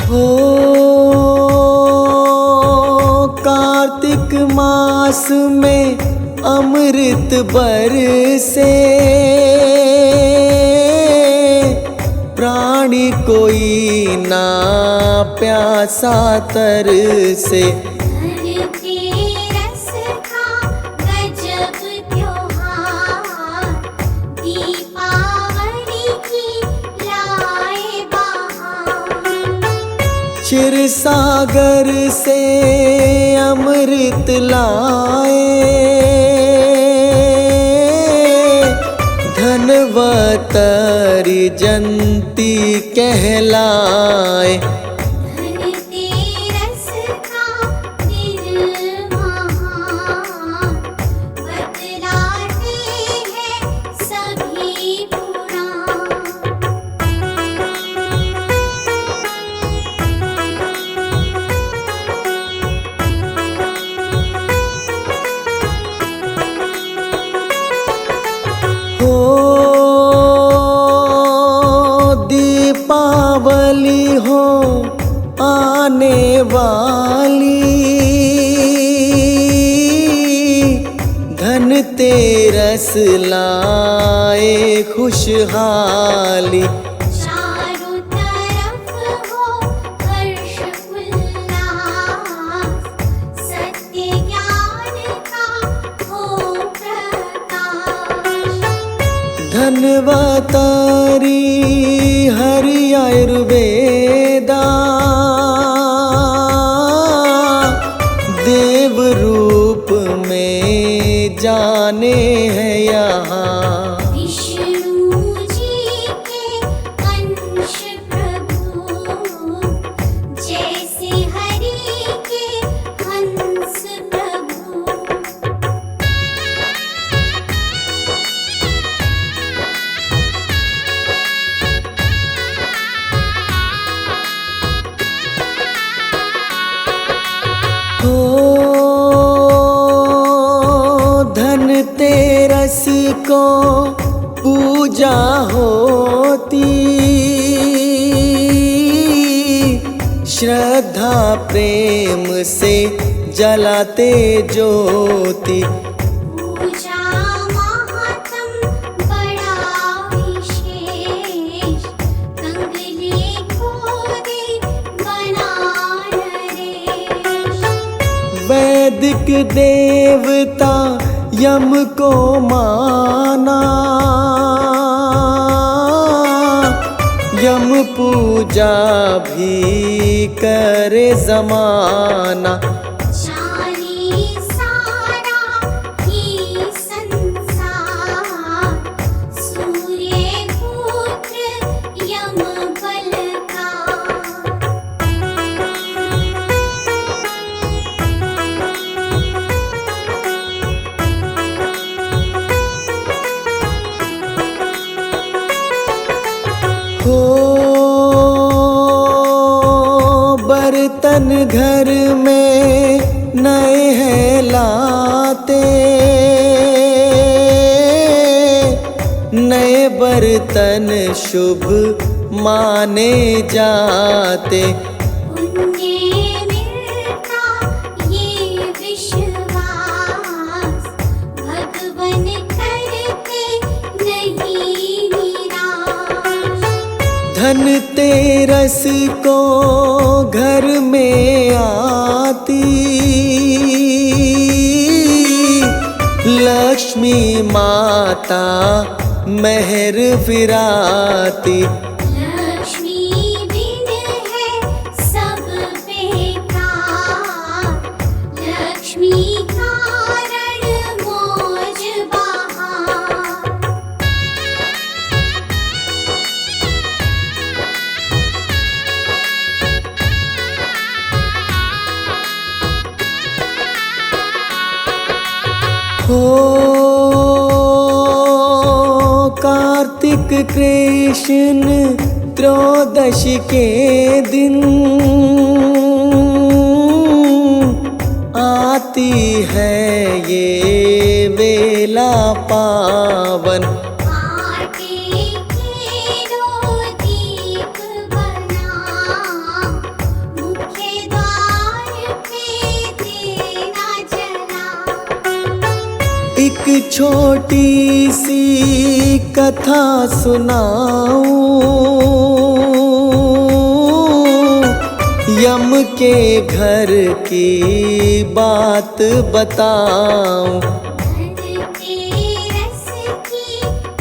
हो कार्तिक मास में अमृत बरसे, प्राणी कोई ना प्यासा तरसे। क्षीर सागर से अमृत लाए, धनवतरी जंती कहलाए। दीपावली हो आने वाली, धनतेरस लाए खुशहाली। चारों तरफ हो हर्ष उल्लास, सत्य ज्ञान का हो प्रकाश। धनवतरी हरि आयुर्वेदा, देव रूप में जाने हैं यहाँ। विष्णु जी के अंश प्रभु, जैसे हरि के हंस प्रभु। हो धनतेरस को पूजा होती, श्रद्धा प्रेम से जलाते ज्योति। पूजा महात्म बड़ा विशेष, कंगले खोदे बना नरेश। वैदिक देवता यम को माना, यम पूजा भी करे जमाना। जाने सारा ही संसार, सूर्य पुत्र यम बल का। हो बर्तन घर में नए हैं लाते, नए बर्तन शुभ माने जाते। पुण्य मिलता ये विश्वास, भगवन करते नहीं निराश। धनतेरस को घर में आती, लक्ष्मी माता मेहर फिराती। लक्ष्मी बिन है सब बेकार, लक्ष्मी कारण मौज बहार। हो कार्तिक कृष्ण त्रयोदशी के दिन आती है ये वेला पावन। आटे के दो दीप बना, छोटी सी कथा सुनाऊं, यम के घर की बात बताऊं। घर के रस की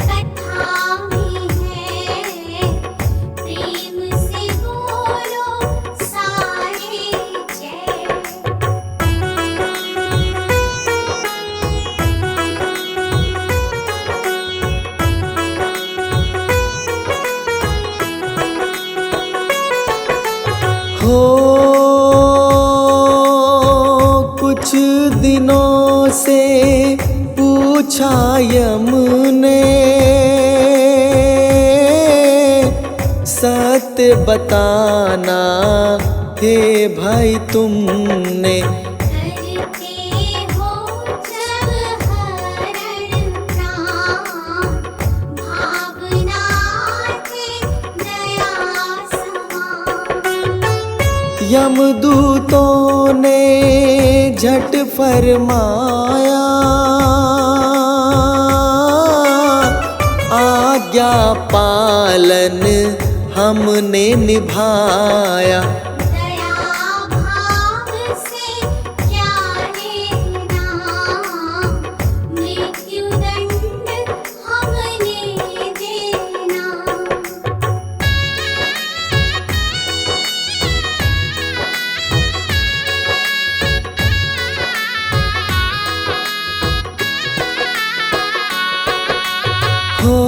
कथा में है, प्रेम से बोलो सारे जय। हो कुछ दिनों से पूछा यम ने, सत्य बताना हे भाई तुमने। करते हो जब हरण प्राण, भावना थे दया समान। यमदूतों ने झट फरमाया, आज्ञा पालन हमने निभाया। दया भाव से क्या लेना, मृत्युदंड हमने देना। हो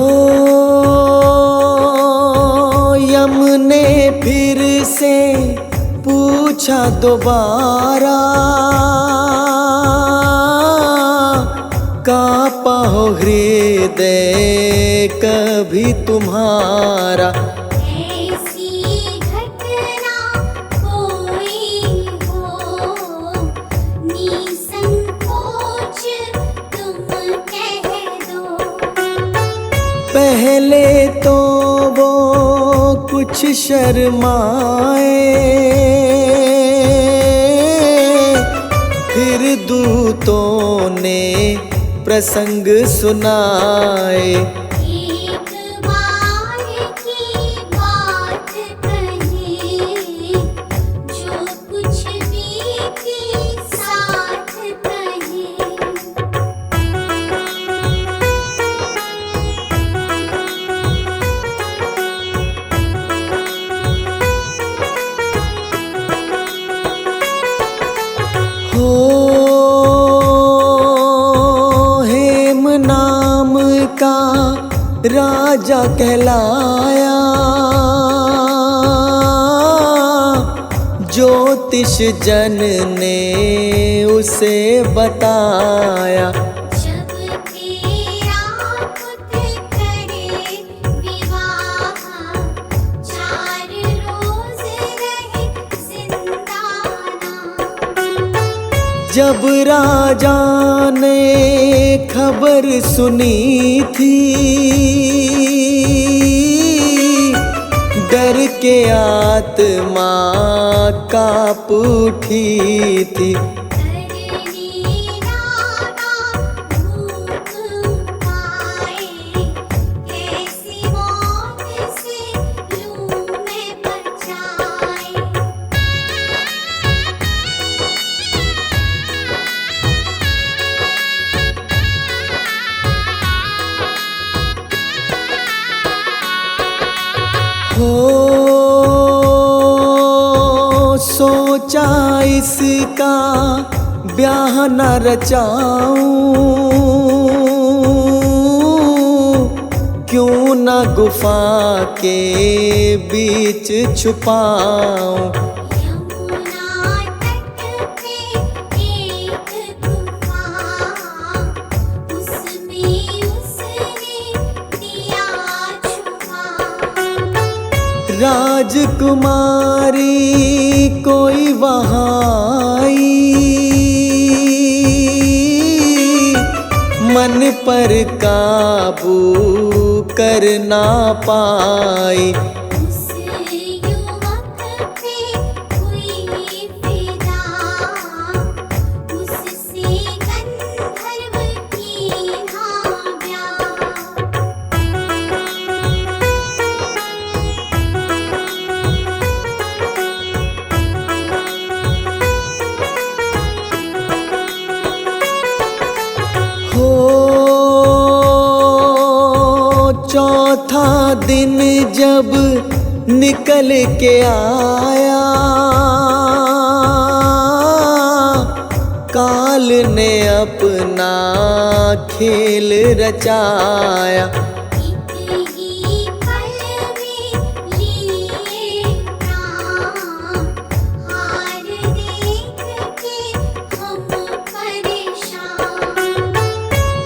यम ने फिर से पूछा दोबारा, कांपा हो हृदय कभी तुम्हारा। ऐसी घटना कोई हो, निसंकोच तुम कह दो। पहले तो वो कुछ शर्माए, फिर दूतों ने प्रसंग सुनाए। एक बार की बात कही, जो कुछ भी थी साथ कही। हो हेम नाम का राजा कहलाया, ज्योतिष जन ने उसे बताया। जब तेरा पुत्र करे विवाह, 4 रोज रहे जिंदाना। जब राजा ने खबर सुनी थी, डर के आत्मा काँप उठी थी। करनी नाना भूख पाए, कैसी मौत से लूं मैं बचाए। हो सोचा इसका ब्याह न रचाऊं, क्यों न गुफा के बीच छुपाऊं। यमुना तट पे एक गुफा, उसमें उसने दिया छुपा। राजकुमारी कोई वहाँ आई, मन पर काबू कर ना पाई। उस युवक पे हुई फिदा, उससे गंधर्व की दिन जब निकल के आया, काल ने अपना खेल रचाया। एक ही पल में लिए प्राण, हार देख के हम परेशान।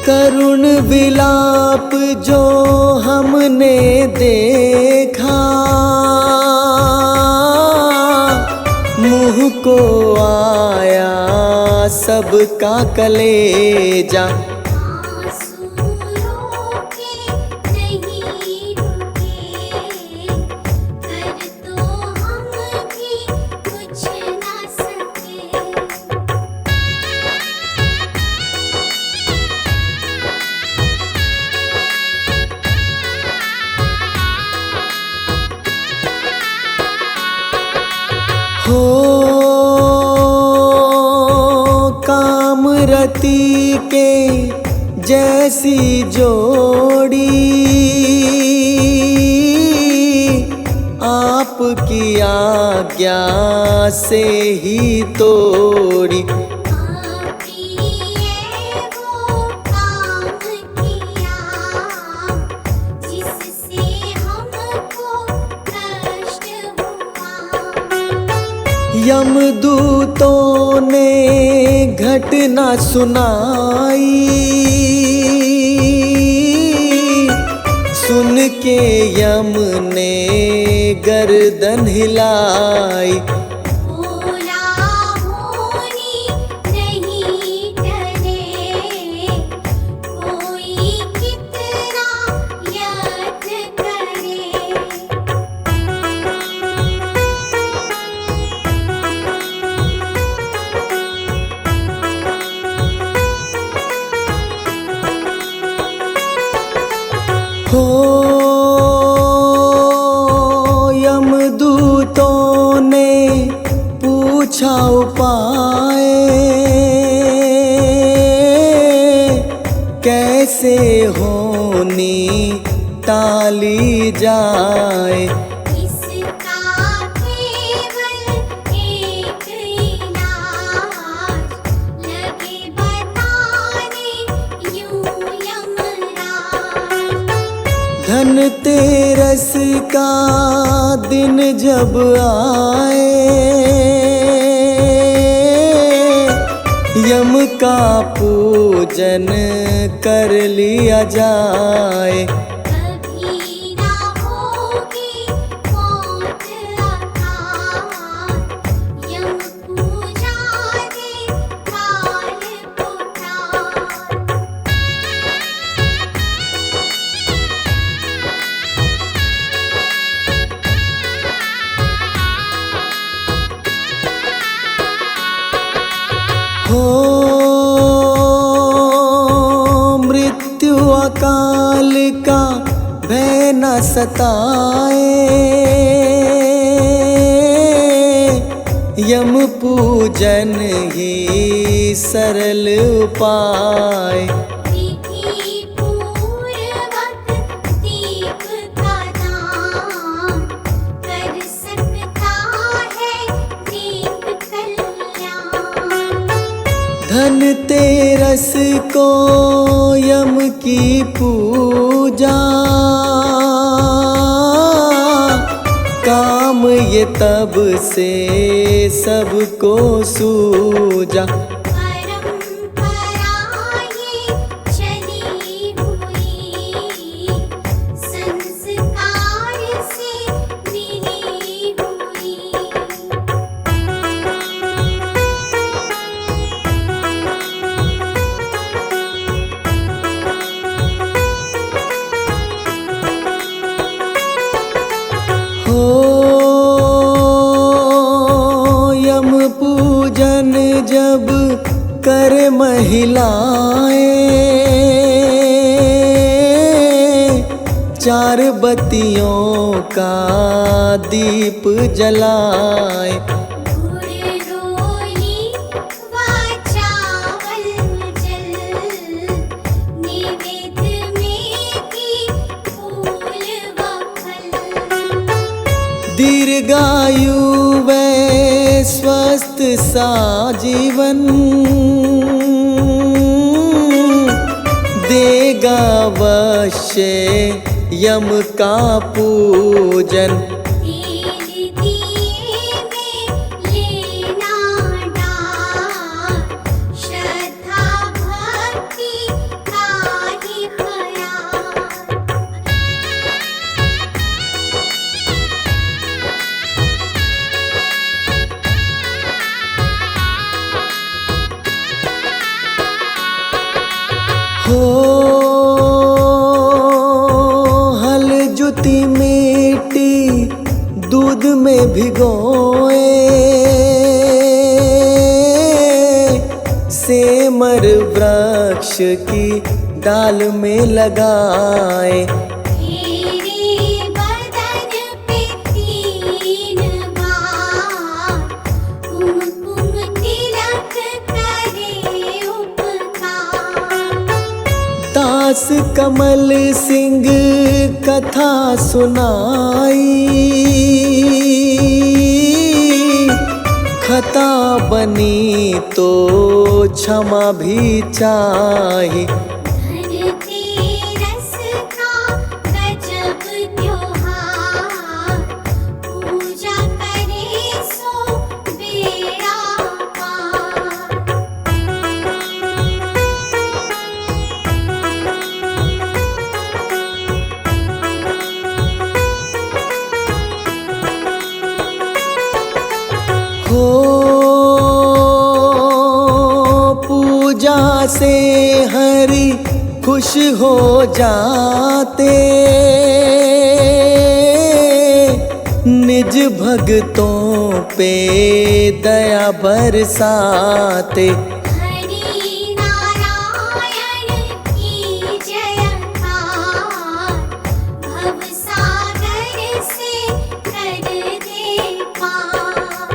करुण विलाप जो हमने देखा, मुँह को आया सबका कलेजा। आंसू रोके नहीं रुके, कर तो हम भी कुछ ना सके। हो कामरती के जैसी जोड़ी, आपकी आज्ञा से ही तोड़ी। आपी ये वो काम किया, जिससे हमको कष्ट हुआ। यमदूतों ने घटना सुनाई, सुन के यम ने गर्दन हिलाई। बोला होनी नहीं डरे, कोई कितना यत्न करे। हो यमदूतों ने पूछा उपाय, कैसे होनी टाली जाए। इसका केवल एक इलाज, लगे बताने यूं यमराज। धनतेरस का दिन जब आए, यम का पूजन कर लिया जाए। कभी ना होगी मौत अकाल, यम पूजा दे काल पुकार। हो मृत्यु अकाल का भय न सताए, यम पूजन ही सरल उपाय। विधि पूर्वक दीप का दान, कर सकता है दीप कल्याण। धनतेरस को यम की पूजा, काम ये तब से सबको सूझा। परंपरा ये चली हुई, संस्कार से मिली हुई। हो यम पूजन जब कर महिलाएं, चार बत्तियों का दीप जलाए। गुड़ रोली व चावल जल, निवेद में भी फूल व दीर्घायु व स्वस्थ सा जीवन देगा अवश्य यम का पूजन। तेल दिए में लेना डार, श्रद्धा भक्ति का ही ख्याल। हो हल जुती मिट्टी दूध में भिगोए, सेमर वृक्ष की डाल में लगाए। तेरे बदन पे 3 बार कुमकुम तिलक करे उपकार। दास कमल सिंह कथा सुनाई, खता बनी तो क्षमा भी चाही। धनतेरस का गजब त्योहार, पूजा करे सो बेड़ा पार। हो पूजा से हरि खुश हो जाते, निज भक्तों पे दया बरसाते। हरि नारायण की जयकार, भवसागर से कर दे पार।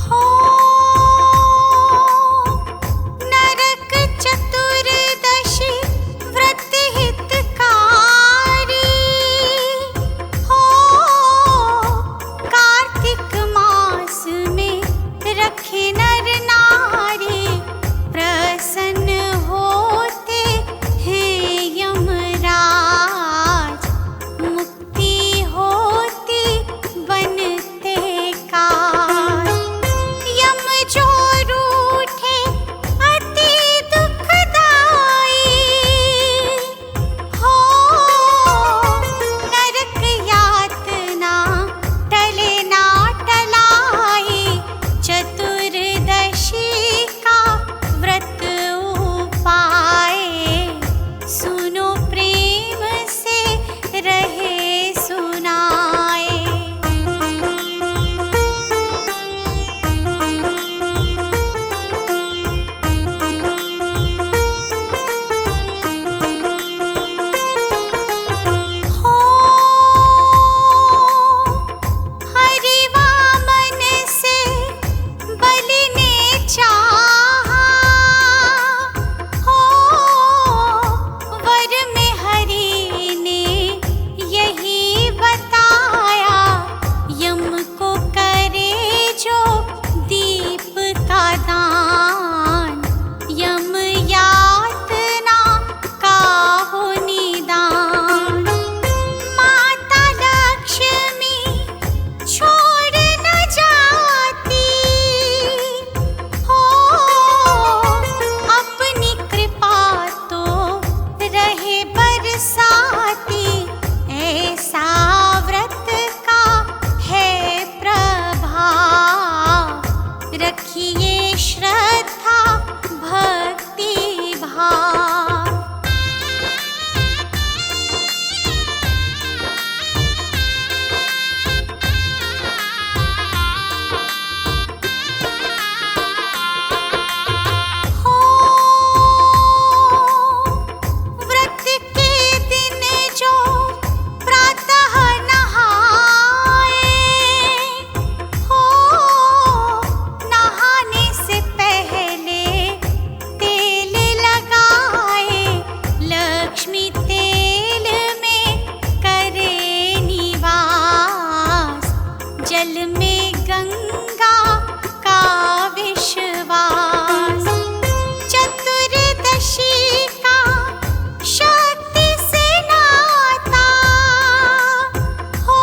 हो नरक चतुर्दशी व्रत हितकारी, हो कार्तिक मास में रखे नर नारी, प्रसन्न होते हैं यमराज, मुक्ति होती बनते काज। यम जो रूठे अति दुखदाई, हो नरक यातना टले ना टलाई, चतुर्दशी का व्रत उपाय, सुनो प्रेम से रहे सुनाए। हो हरि वामन से बलि ने चाहा, हो वर में हरि ने यही बताया, यम को करे जो दीप का दान, यम यातना का हो निदान। माता लक्ष्मी छोड़ न जाती, हो अपनी कृपा तो रहे बरसाती, ऐसा व्रत का है प्रभाव, रखिए श्रद्धा भक्ति भाव। हो व्रत के दिन जो प्रातः नहाए, गंगा का विश्वास। चतुर्दशी का शक्ति से नाता हो,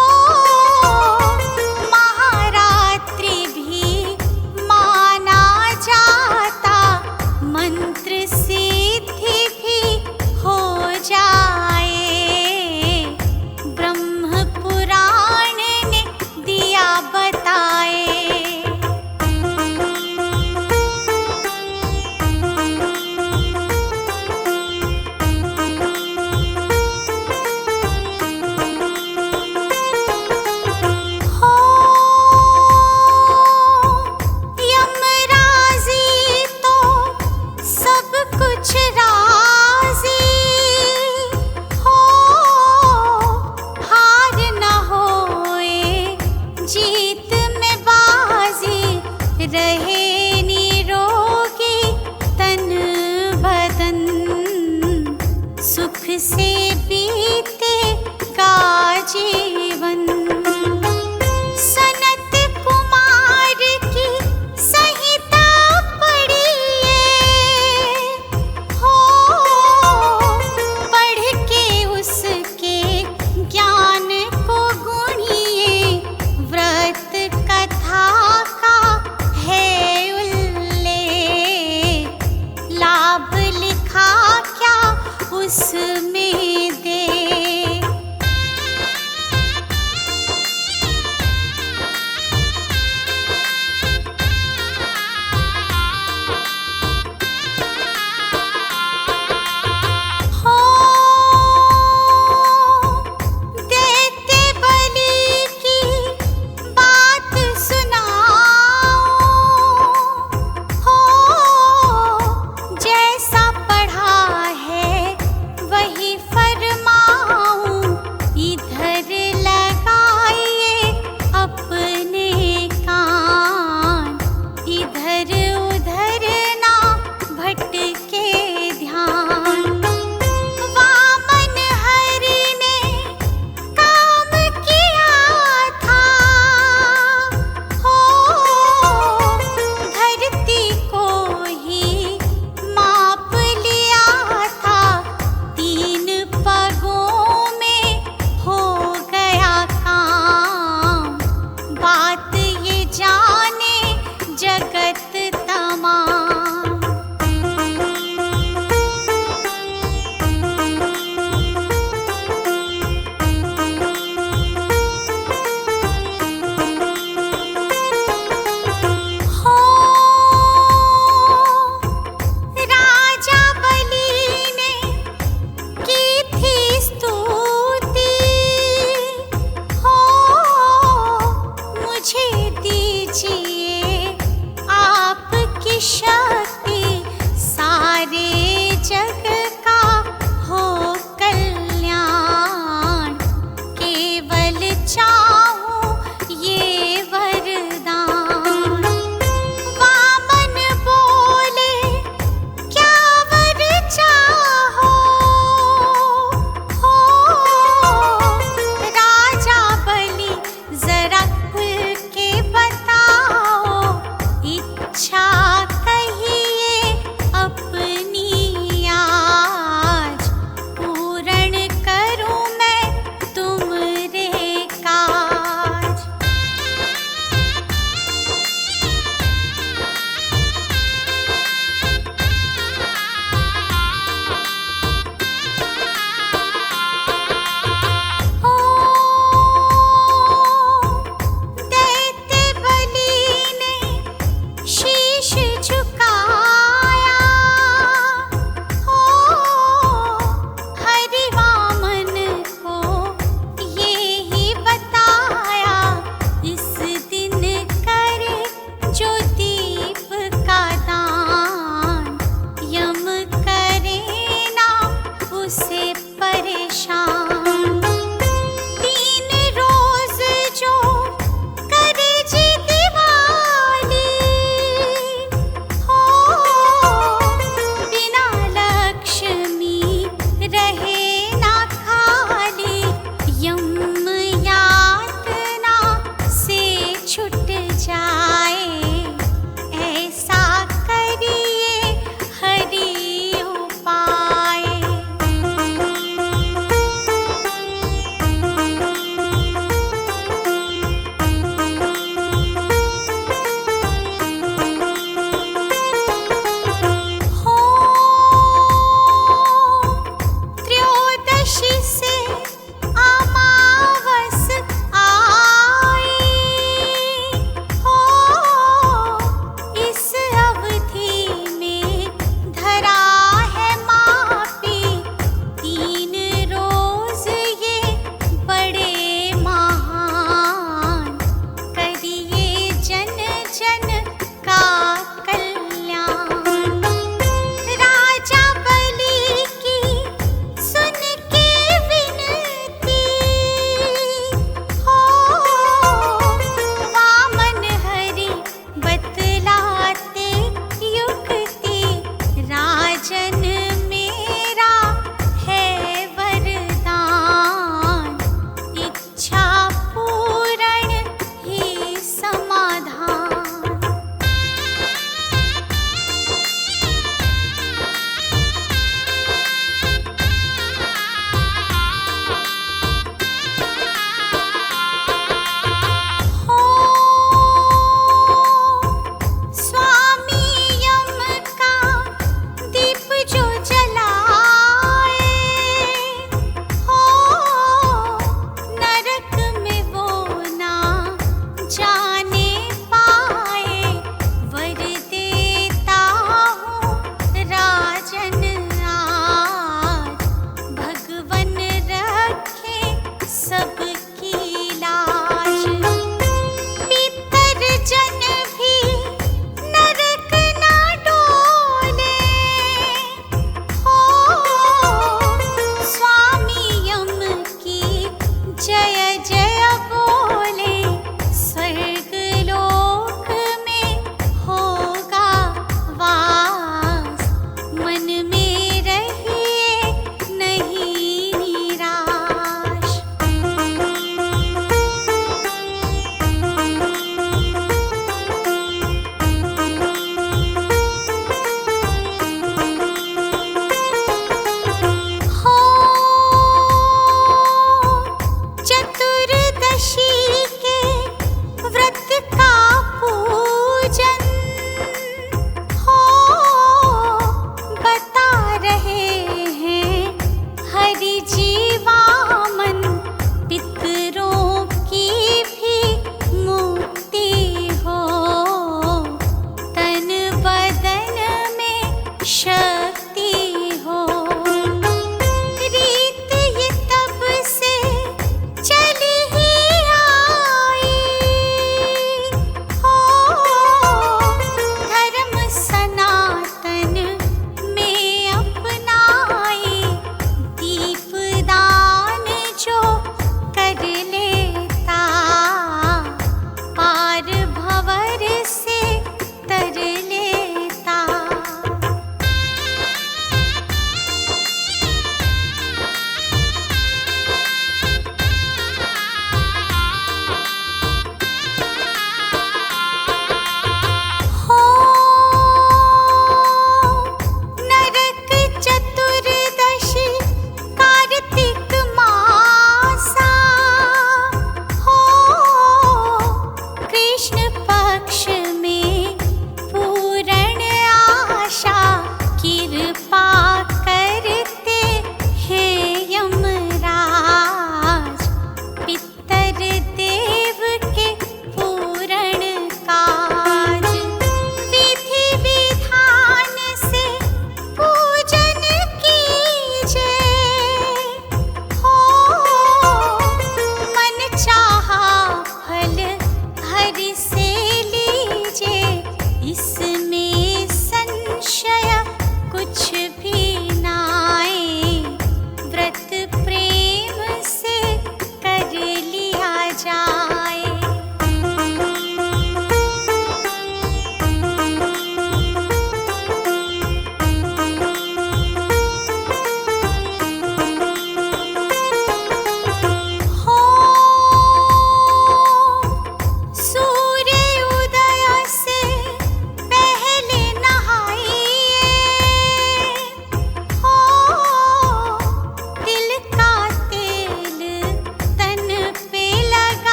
महारात्रि भी माना जाता, मंत्र सिद्धि भी हो जाए। ब्रह्म पुराण ने दिया बताए।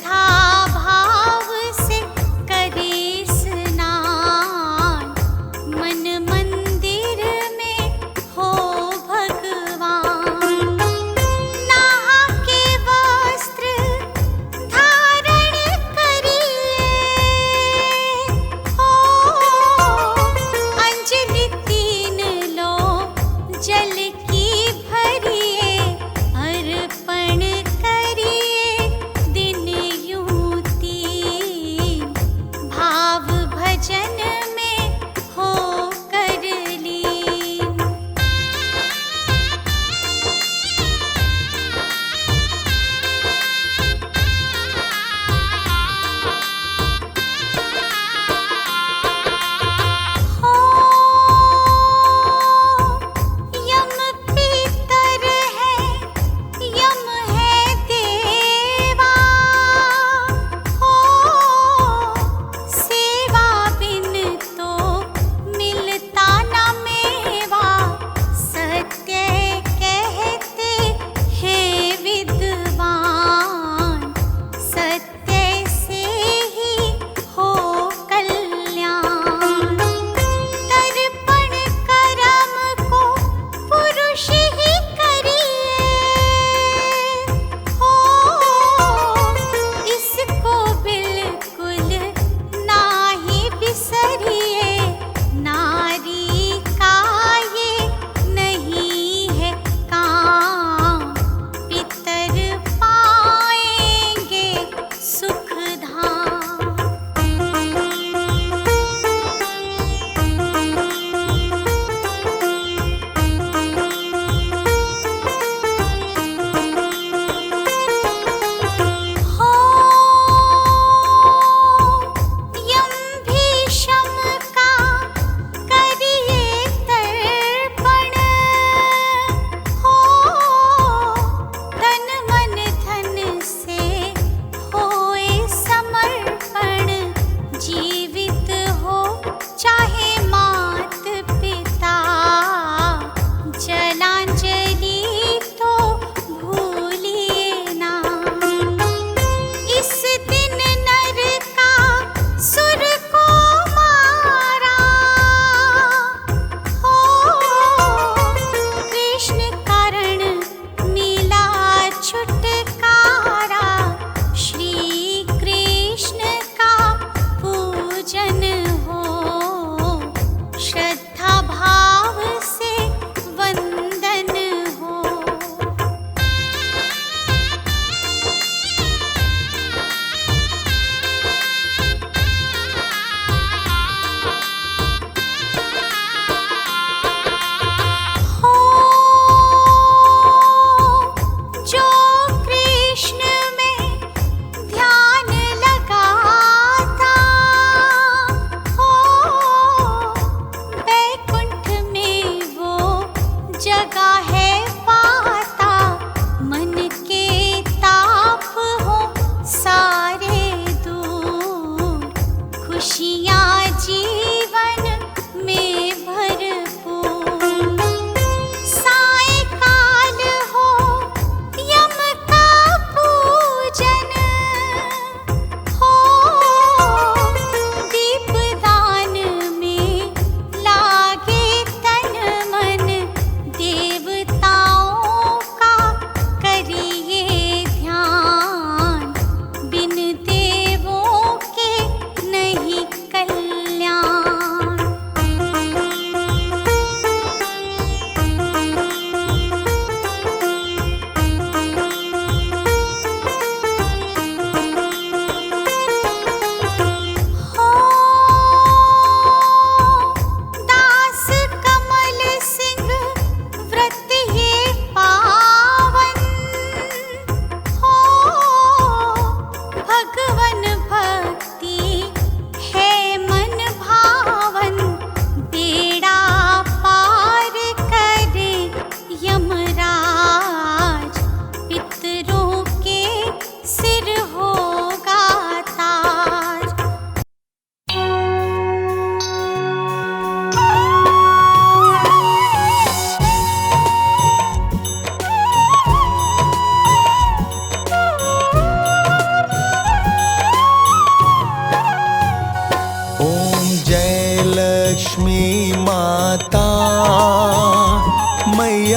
श्रद्धा भाव से करे स्नान, मन मंदिर में हो भगवान। नहा के वस्त्र धारण करिए, हो अंजलि 3 लो जल की भरिए, अर्पण करिए दिन यूं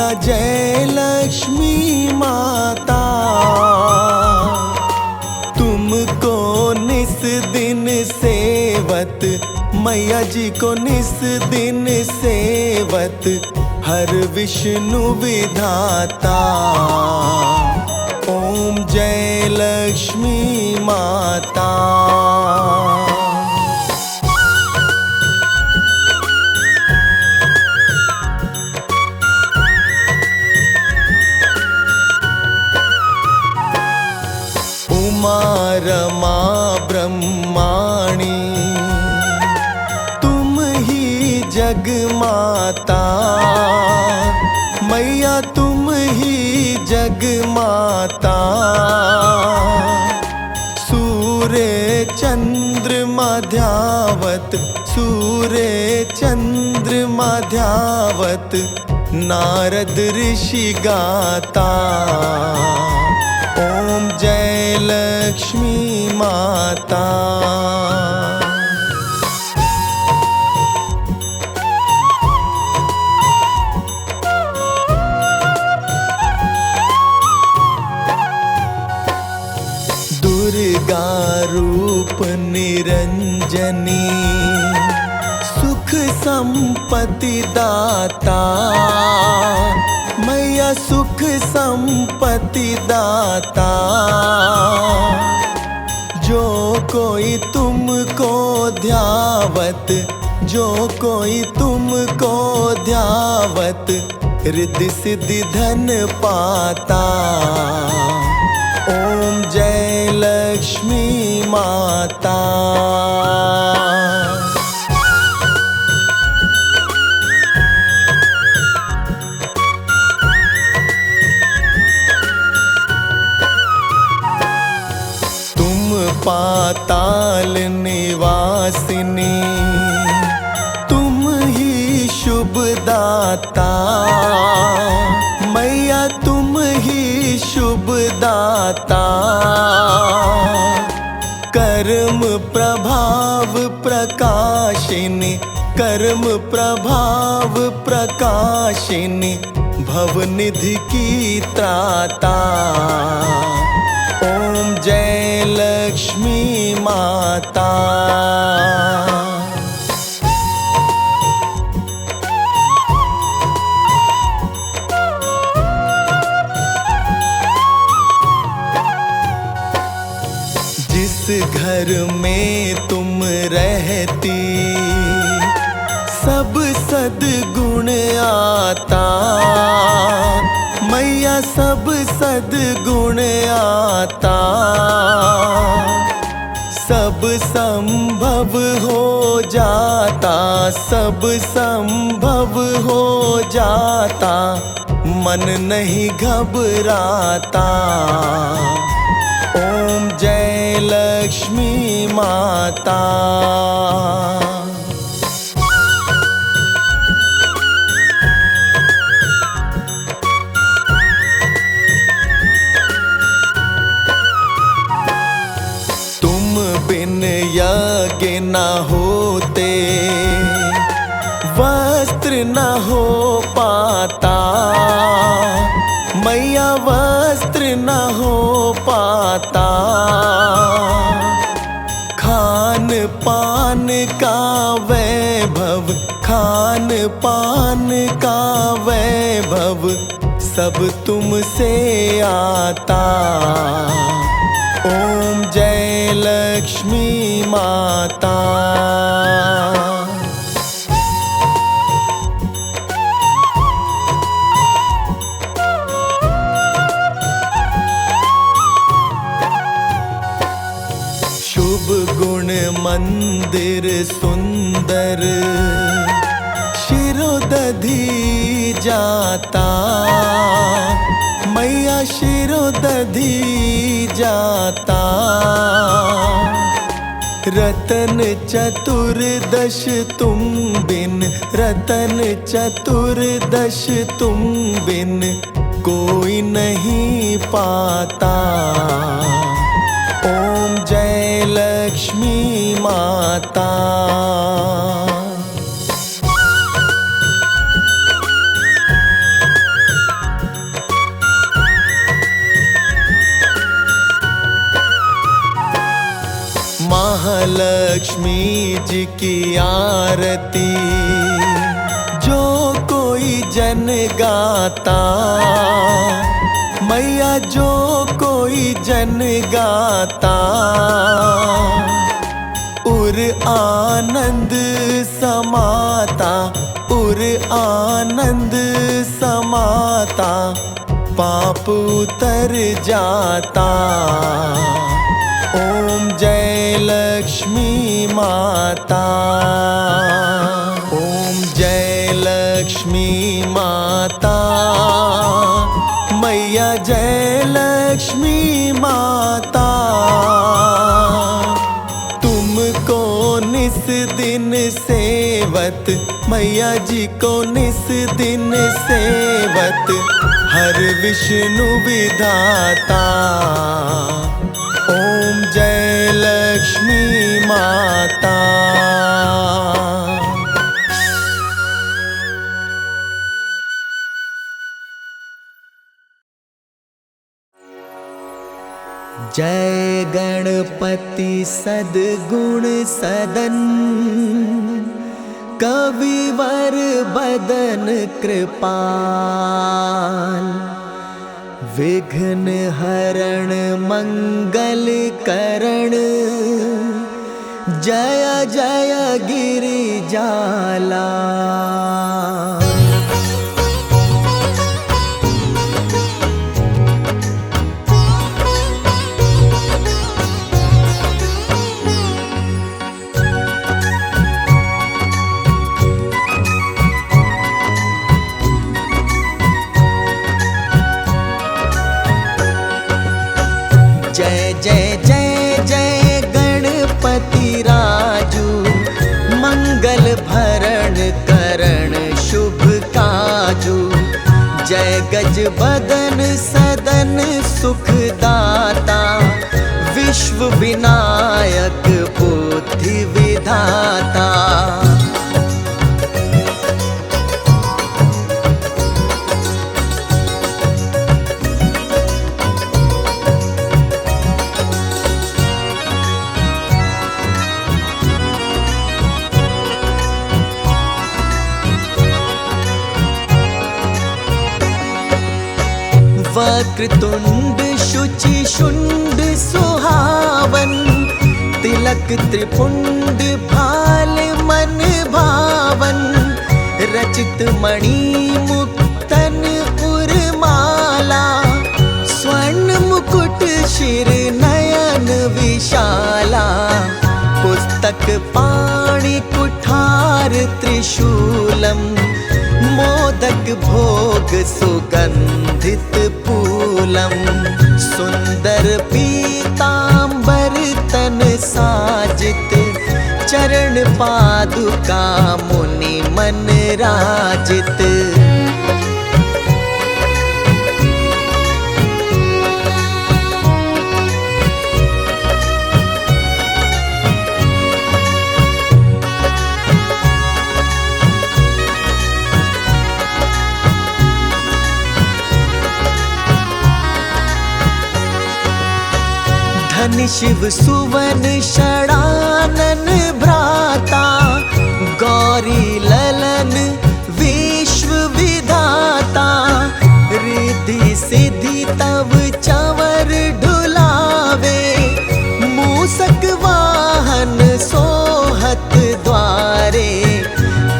मैया जय लक्ष्मी माता, तुमको निस दिन सेवत, मैया जी को निस दिन सेवत, हर विष्णु विधाता। ओम जय लक्ष्मी माता। उमा रमा ब्रह्माणी, तुम ही जग माता, मैया तुम ही जग माता। सूर्य चंद्रमा ध्यावत, सूर्य चंद्रमा ध्यावत, नारद ऋषि गाता। ओम जय लक्ष्मी माता। दुर्गा रूप निरंजनी, सुख संपत्ति दाता, मैया सुख संपत्ति दाता। जो कोई तुमको ध्यावत, जो कोई तुमको ध्यावत, रिद्धि सिद्धि धन पाता। ओम जय लक्ष्मी माता। पाताल निवासिनी, तुम ही शुभ दाता, मैया तुम ही शुभ दाता। कर्म प्रभाव प्रकाशिनी, कर्म प्रभाव प्रकाशिनी, भवनिधि की त्राता। ओम जय लक्ष्मी माता। जिस घर में तुम रहती, सब सद्गुण आता, मैया सब सद्गुण आता। सब संभव हो जाता, सब संभव हो जाता, मन नहीं घबराता। ओम जय लक्ष्मी माता। बिन यज्ञ न होते, वस्त्र न हो पाता, मैया वस्त्र न हो पाता। खान पान का वैभव, खान पान का वैभव, सब तुमसे आता। ओम जय लक्ष्मी माता। शुभ गुण मंदिर सुंदर, शिरोदधि जाता, मैया शिरोदधि जाता। रतन चतुर्दश तुम बिन, रतन चतुर्दश तुम बिन, कोई नहीं पाता। ओम जय लक्ष्मी माता। महालक्ष्मी जी की आरती जो कोई जन गाता, मैया जो कोई जन गाता, उर आनंद समाता, उर आनंद समाता, पाप उतर जाता। ओम जय लक्ष्मी माता, ओम जय लक्ष्मी माता, मैया जय लक्ष्मी माता। तुमको निस दिन सेवत, मैया जी को निस दिन सेवत, हर विष्णु विधाता। ओम जय लक्ष्मी माता। जय गणपति सद्गुण सदन, कविवर बदन कृपाल, विघ्न हरण मंगल करण, जय जय गिरिजाला। जय जय जय जय गणपति राजू, मंगल भरण करण शुभ काजू। जय गज बदन सदन सुखदाता, विश्व विनायक बुद्धि विधाता। वक्रतुंड शुचि शुंड सुहावन, तिलक त्रिपुंड भाल मन भावन। रचित मणि मुक्तन उर्माला, स्वर्ण मुकुट शिर नयन विशाला। पुस्तक पाणि कुठार त्रिशूलम, मोदक भोग सुगंधित फूलम। सुंदर पीतांबर तन साजित, चरण पादुका मुनि मन राजित। धन शिव सुवन षडानन भ्राता, गौरी ललन विश्व विधाता। रिद्धि सिद्धि तव चवर ढुलावे, मूसक वाहन सोहत द्वारे।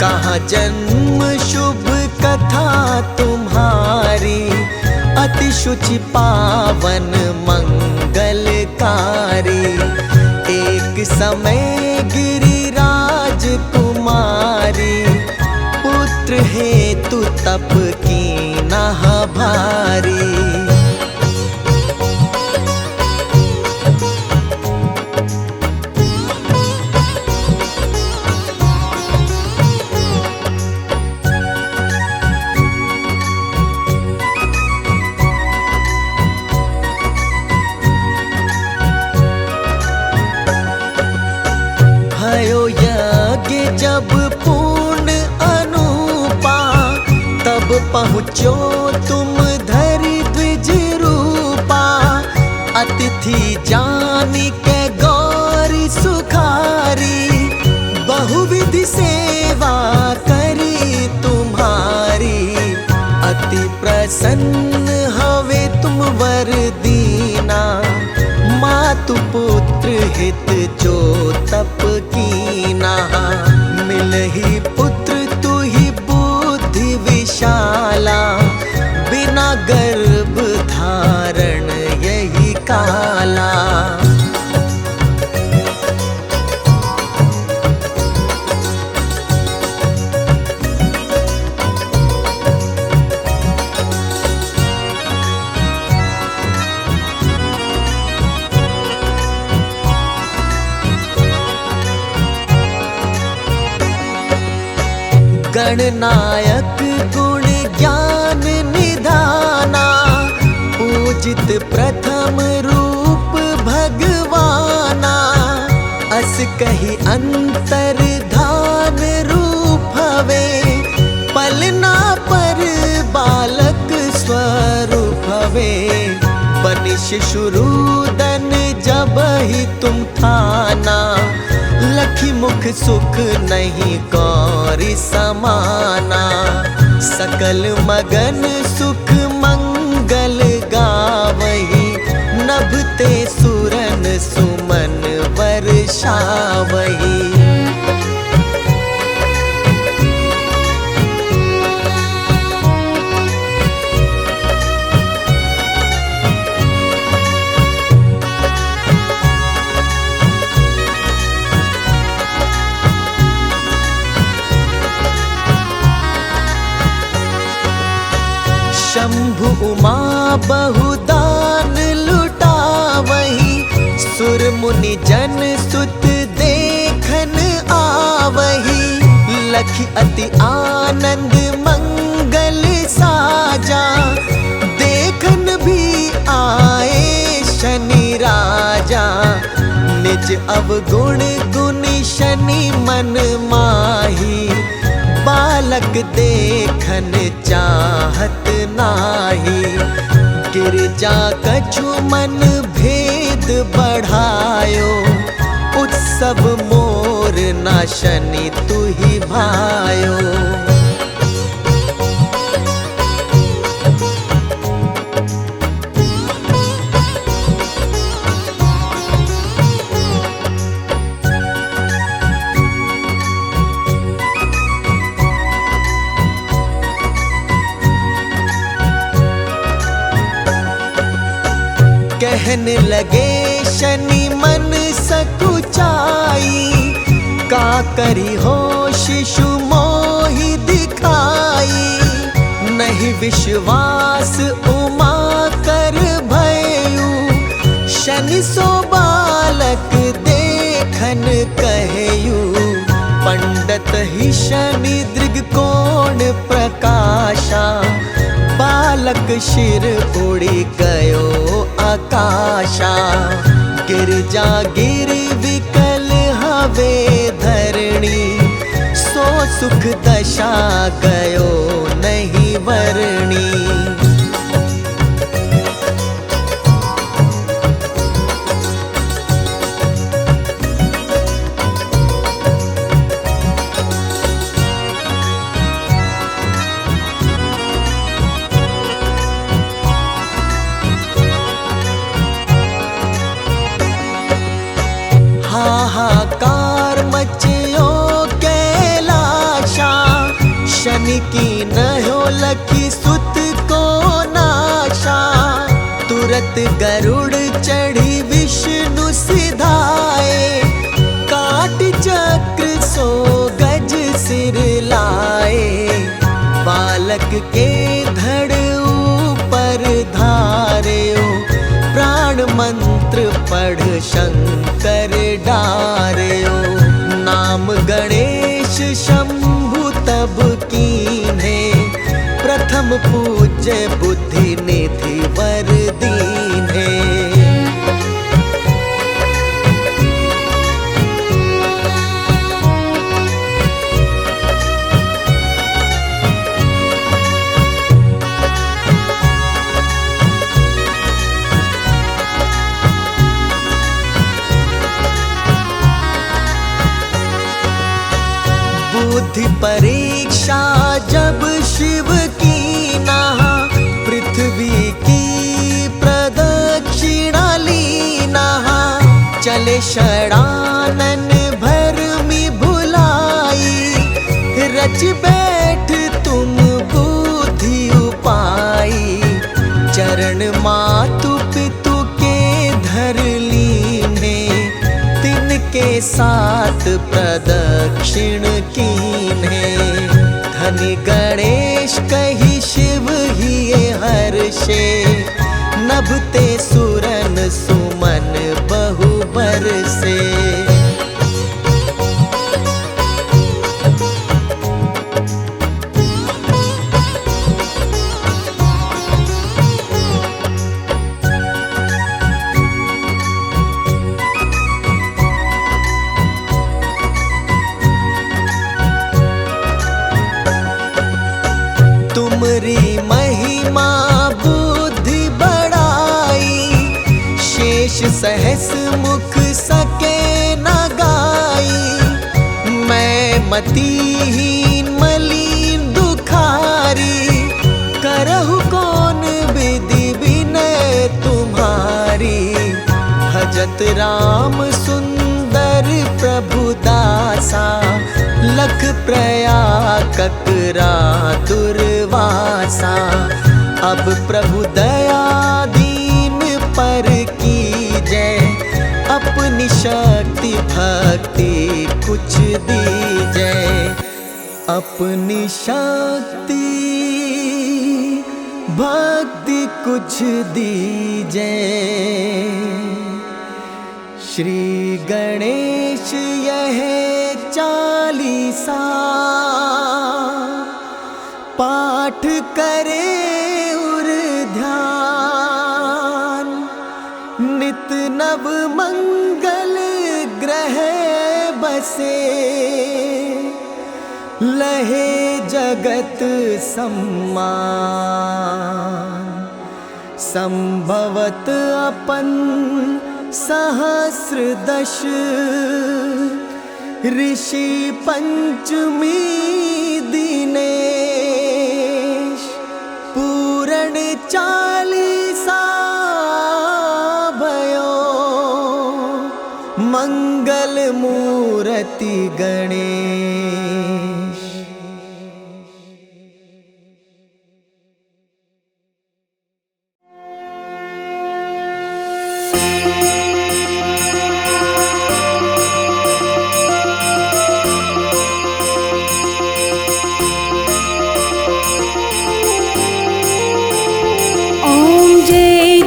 कहाँ जन्म शुभ कथा तुम्हारी, अति शुचि पावन मंगलकारी। एक समय गिरिराज कुमारी, पुत्र हेतु तप कीन्ह भारी। भयो यज्ञ जब पूर्ण अनूपा, तब पहुँचो तुम धरि द्विज रूपा। अतिथि जानि के गौरी सुखा, प्रसन्न हवे तुम वर दीना। मातु पुत्र हित जो तप कीना। मिलहि पुत्र तू ही बुद्धि विशाला। बिना गर्भ धारण यही काला। गणनायक गुण ज्ञान निधाना। पूजित प्रथम रूप भगवाना। अस कही अंतर धान रूप हवे। पलना पर बालक स्वरूप हवे। बनि शिशुरुदन जब ही तुम थाना। लखी मुख सुख नहीं गौरी समाना। सकल मगन सुख मंगल गावही। नभते सुरन सुमन वर्षावही। शंभु उमा बहुदान लुटावही। सुर मुनि जन सुत देखन आवही। लखी अति आनंद मंगल साजा। देखन भी आए शनि राजा। निज अवगुण गुण शनि मन माही। बालक देखन चाहत नाही। गिरजा कछु मन भेद बढ़ायो। उत्सव मोर ना शनि तू ही भायो। कहने लगे शनि मन सकुचाई। का करी हो शिशु मोहि दिखाई। नहीं विश्वास उमा कर भयउ। शनि सो बालक देखन कहयु। पंडित ही शनि दृगकोण प्रकाशा। बालक शिर उड़ी गयो आकाशा। गिरजा गिर विकल हवे धरणी। सो सुख दशा गयो नहीं वरणी। हाहाकार मचयो कैलाशा। शनि की न हो लखी सुत को नाशा। तुरत गरुड़ चढ़ी विष्णु सिधाए। काट चक्र सो गज सिर लाए। बालक के धड़ ऊपर धार्यो। प्राण मंत्र पढ़ शंकर डार्यो। नाम गणेश शंभु तब कीन्हे। प्रथम पूज्य बुद्धि निधि वर दीन्हे। बुद्धि परीक्षा जब शिव की ना। निज बैठ तुम बुद्धि उपाई, चरण मातु पितु के धर लीने, तिनके साथ प्रदक्षिण कीन्हे। धनि गणेश कही शिव हिये हर्षे, नभते सुरन सुमन बहु बरसे। तुमरी महिमा बुद्धि बढ़ाई, शेष सहस मुख सके न गाई। मैं मतिहीन मलिन दुखारी, करहु कौन विधि विनय तुम्हारी। भजत राम सुंदर प्रभु दासा, लख प्रयाग ककरा दुर्वासा। अब प्रभु दया दीन पर कीजय, अपनी शक्ति भक्ति कुछ दीजय। अपनी शक्ति भक्ति कुछ दीजय। श्री गणेश यह चालीसा, पाठ करे उर ध्यान। नित नव मंगल ग्रह बसे, लहे जगत सम्मान। संभवत अपन सहस्र दश, ऋषि पंचमी दिनेश। पूरण चालीसा भयो, मंगल मूर्ति गणेश।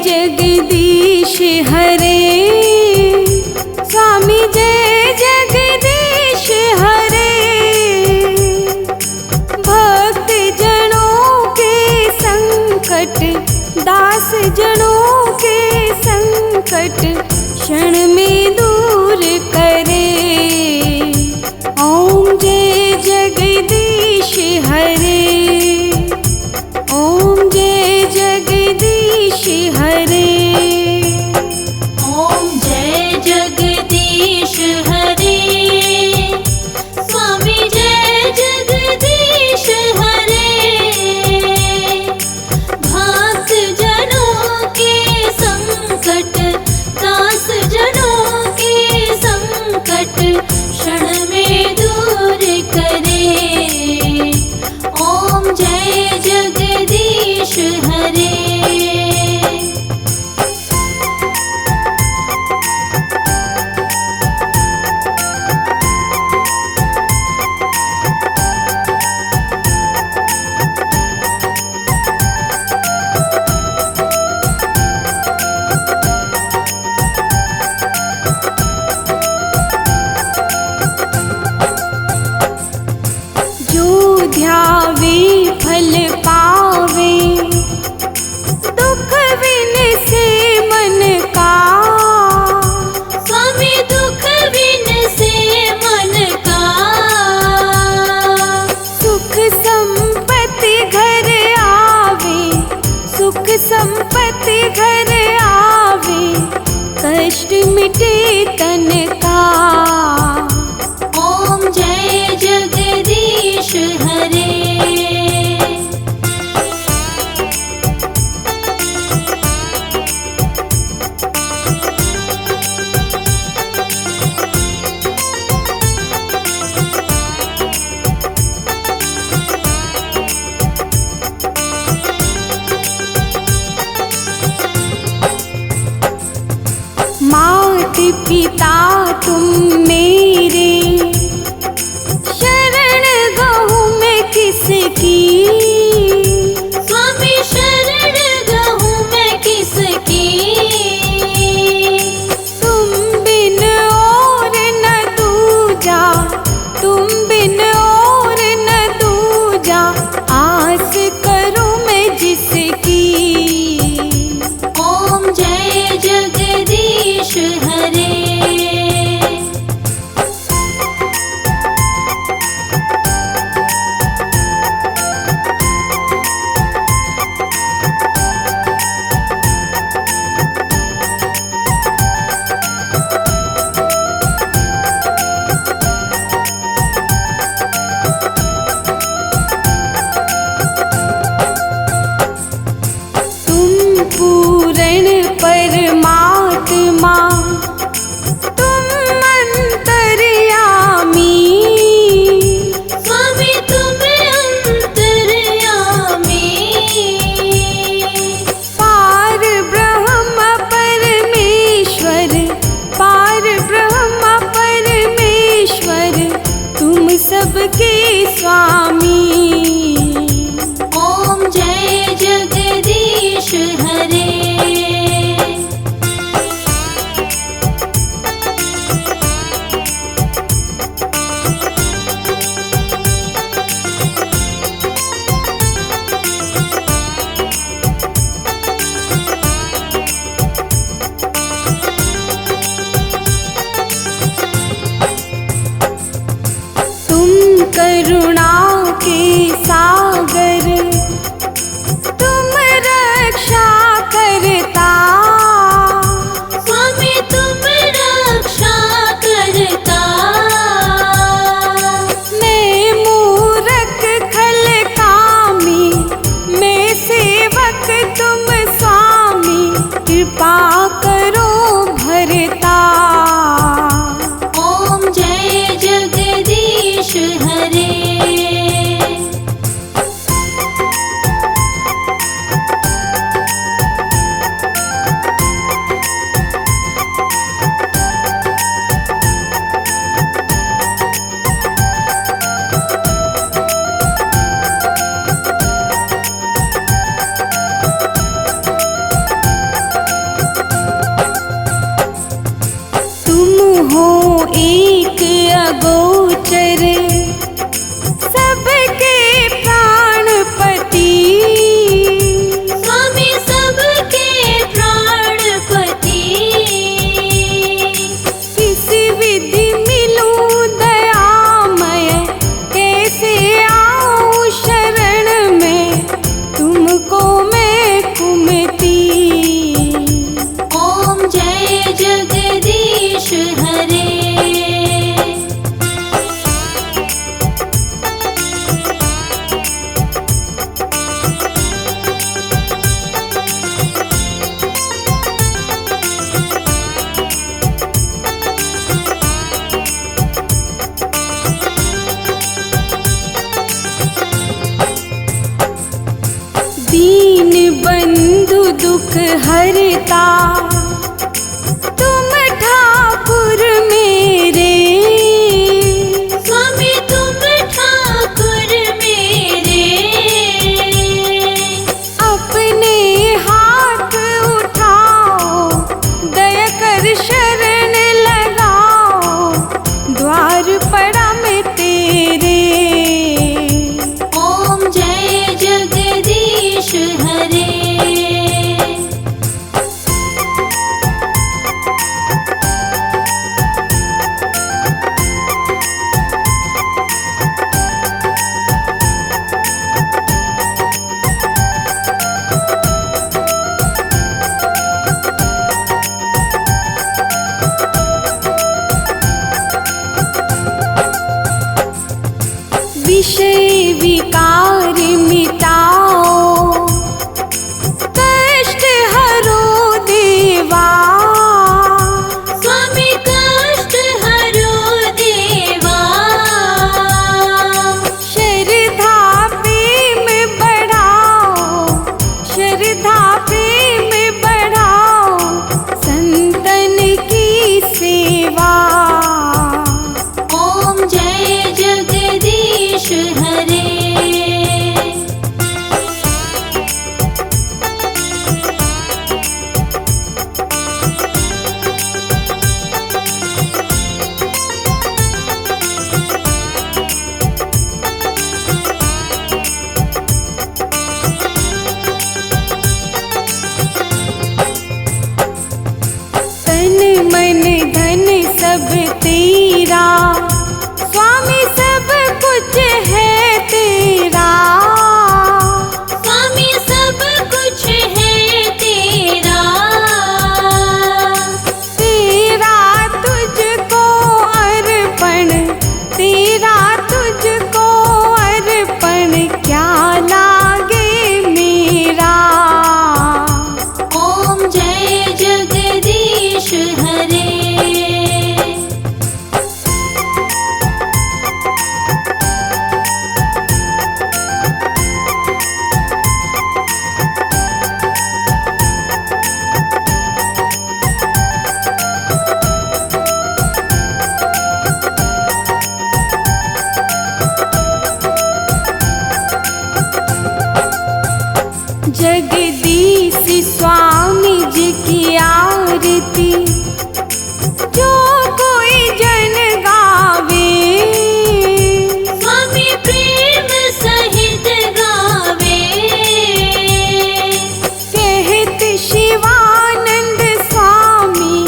जगदीश हरे, स्वामी जय जगदीश हरे। करुणा के सागर, तुम रक्षा करता। स्वामी तुम रक्षा करता। मैं मूरख खल कामी, मैं सेवक तुम स्वामी, कृपा करो भरता। ओम जय जगदीश हरे। तुम हो एक अगोचर, सबके प्राणपति। स्वामी सबके प्राणपति। किस विधि मिलूं दयामय, कैसे आऊं शरण में, तुमको मैं कुमति। ओम जय जगदीश हरे। दीन बंधु दुख हरता, तुम ठाकुर मेरे। स्वामी तुम ठाकुर मेरे। अपने हाथ उठाओ, दया कर शरण लगाओ, द्वार पड़ा मैं तेरे। ओम जय जगदीश हरे। विषय विकार मिटाओ, कष्ट हरो देवा। स्वामी कष्ट हरो देवा। श्रद्धा प्रेम बढ़ाओ, श्रद्धा प्रेम बढ़ाओ, संतन की सेवा। ओम जय जगदीश हरे। तन मन धन सब तेरा, स्वामी सब कुछ है तेरा। स्वामी सब कुछ है तेरा। तेरा तुझको अर्पण, तेरा तुझको अर्पण, क्या लागे मेरा। ओम जय जगदीश हरे। जगदीश स्वामी जी की आरती, जो कोई जन गावे। स्वामी प्रेम सहित गावे। कहत शिवानंद स्वामी,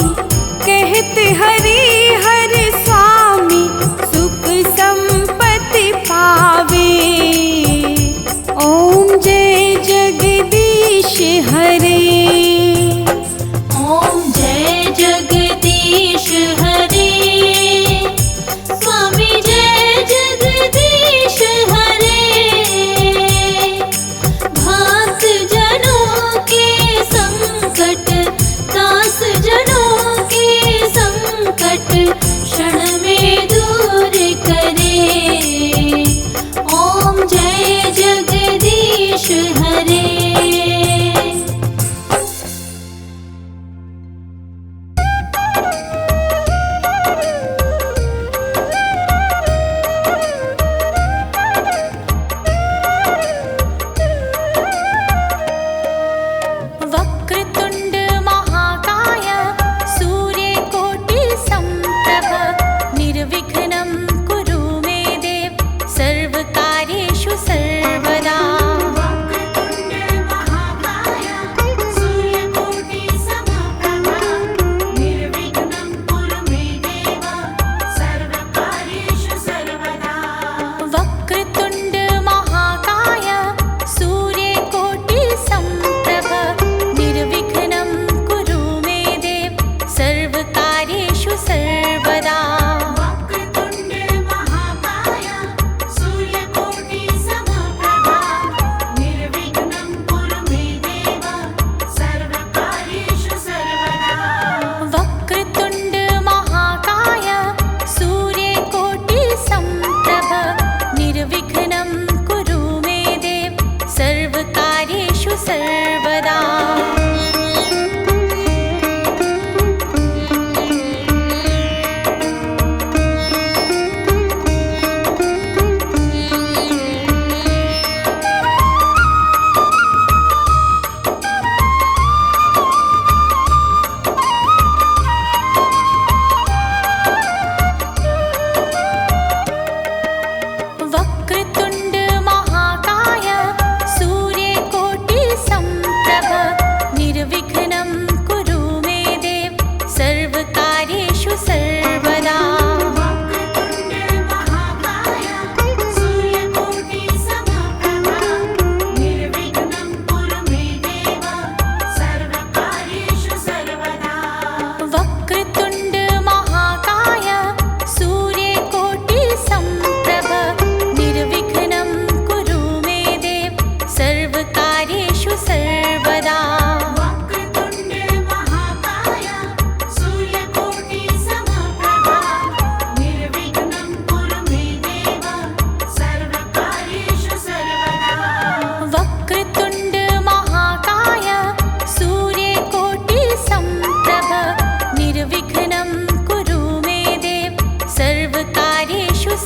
कहत हरि हर स्वामी, सुख संपत्ति पा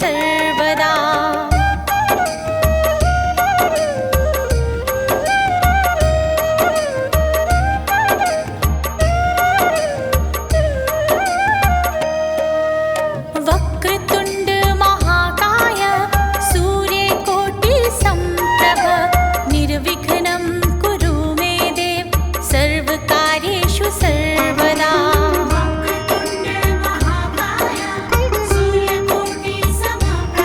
सर्वदा। वक्रतुण्ड महाकाय सूर्यकोटि सम्प्रभ निर्विघ्नं कुरु मे देव सर्वकार्येषु सर्वदा। वक्रतुण्ड महाकाय सूर्यकोटि समप्रभ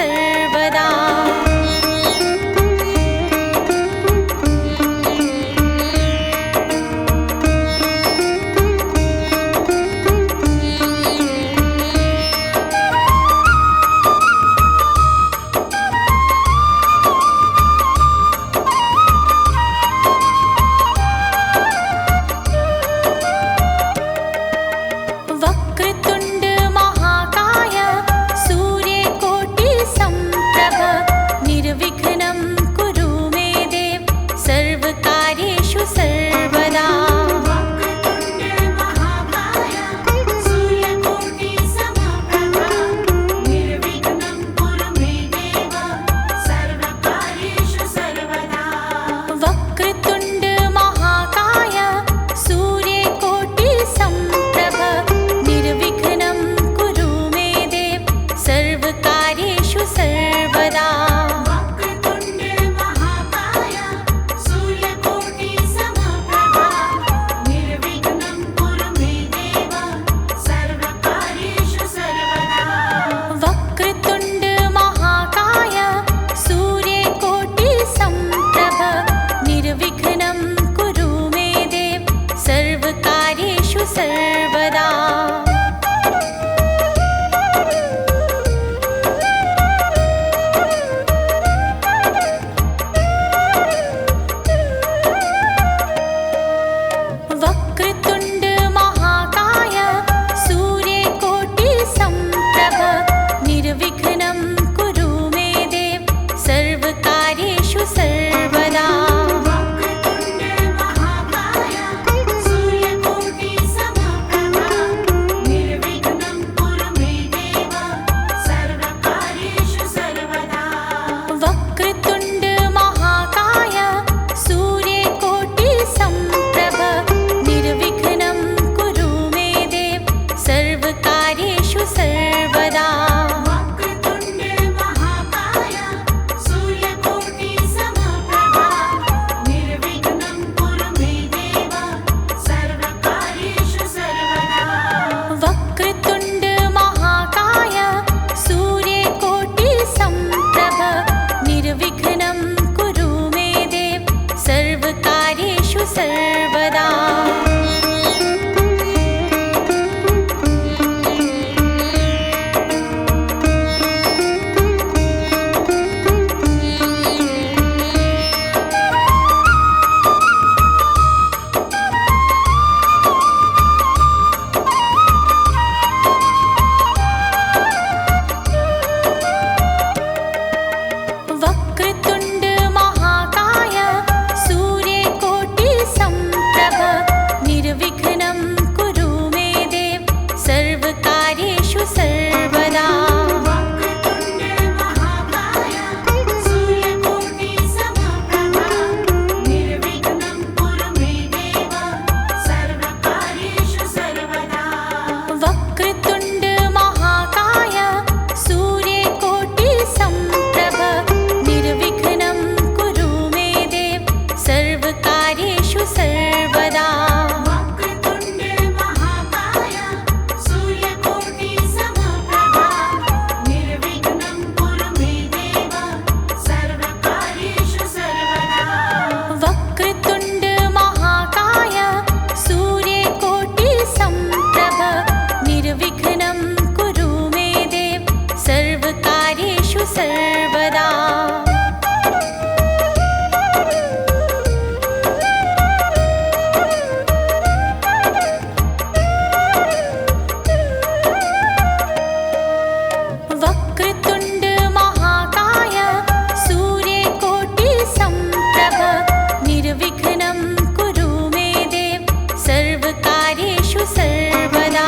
सर्वदा। वक्रतुण्ड महाकाय सूर्यकोटि संप्रभ निर्विघ्नं कुरु मे देव सर्वकार्येषु सर्वदा। वक्रतुण्ड महाकाय सूर्यकोटि संप्रभ निर्विघ्नं कुरु मे देव सर्वकार्येषु सर्वदा। वक्रतुण्ड महाकाय सूर्यकोटि संप्रभ निर्विघ्नं कुरु मे देव सर्वकार्येषु सर्वदा। वक्रतुण्ड महाकाय सूर्यकोटि संप्रभ निर्विघ्नं कुरु मे देव सर्वकार्येषु सर्वदा। वक्रतुण्ड महाकाय सूर्यकोटि संप्रभ निर्विघ्नं कुरु मे देव सर्वकार्येषु सर्वदा। वक्रतुण्ड महाकाय सूर्यकोटि संप्रभ निर्विघ्नं कुरु मे देव सर्वकार्येषु सर्वदा। वक्रतुण्ड महाकाय सूर्यकोटि संप्रभ निर्विघ्नं कुरु मे देव सर्वकार्येषु सर्वदा। वक्रतुण्ड महाकाय सूर्यकोटि संप्रभ निर्विघ्नं कुरु मे देव सर्वकार्येषु सर्वदा। वक्रतुण्ड महाकाय सूर्यकोटि संप्रभ निर्विघ्नं कुरु मे देव सर्वकार्येषु सर्वदा। वक्रतुण्ड महाकाय सूर्यकोटि संप्रभ निर्विघ्नं कुरु मे देव सर्वकार्येषु सर्वदा।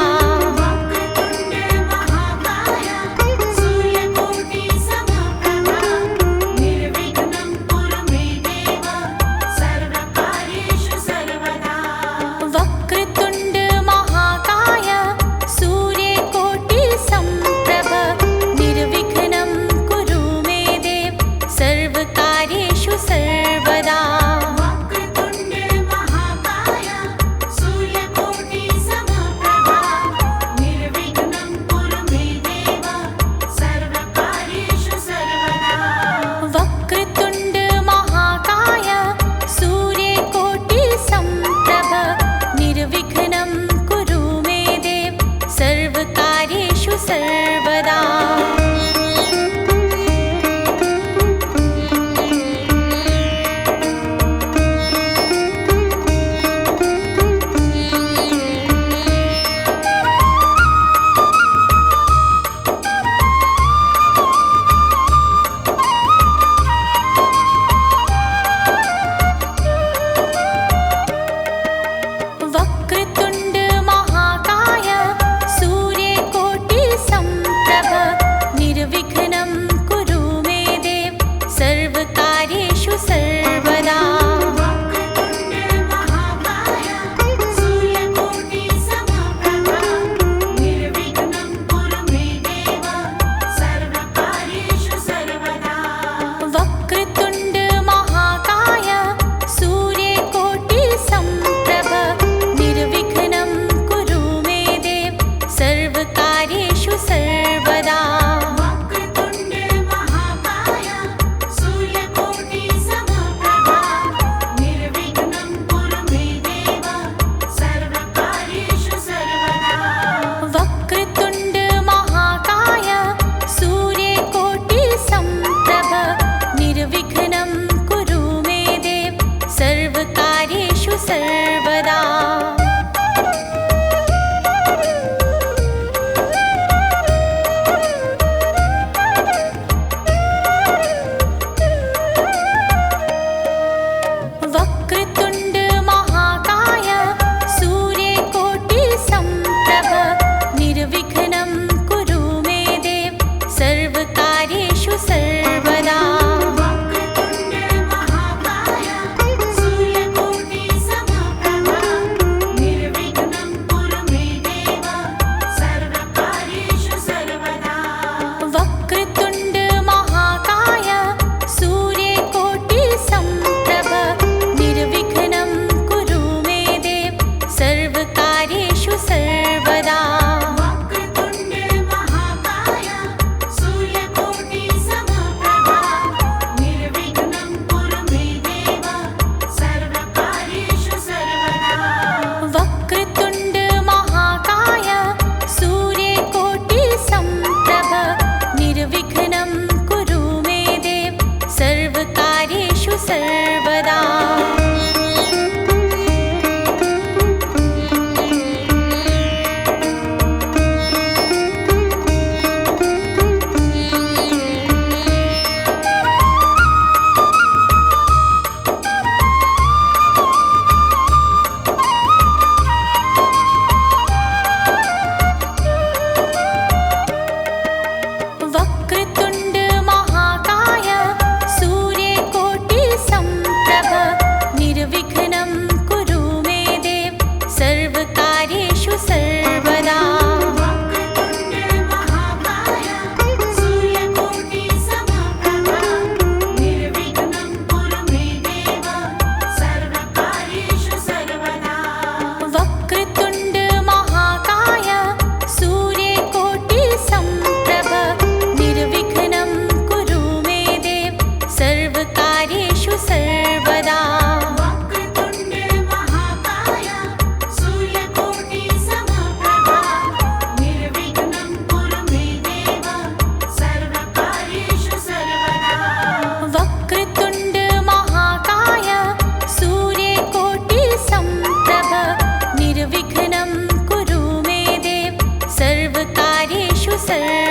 सर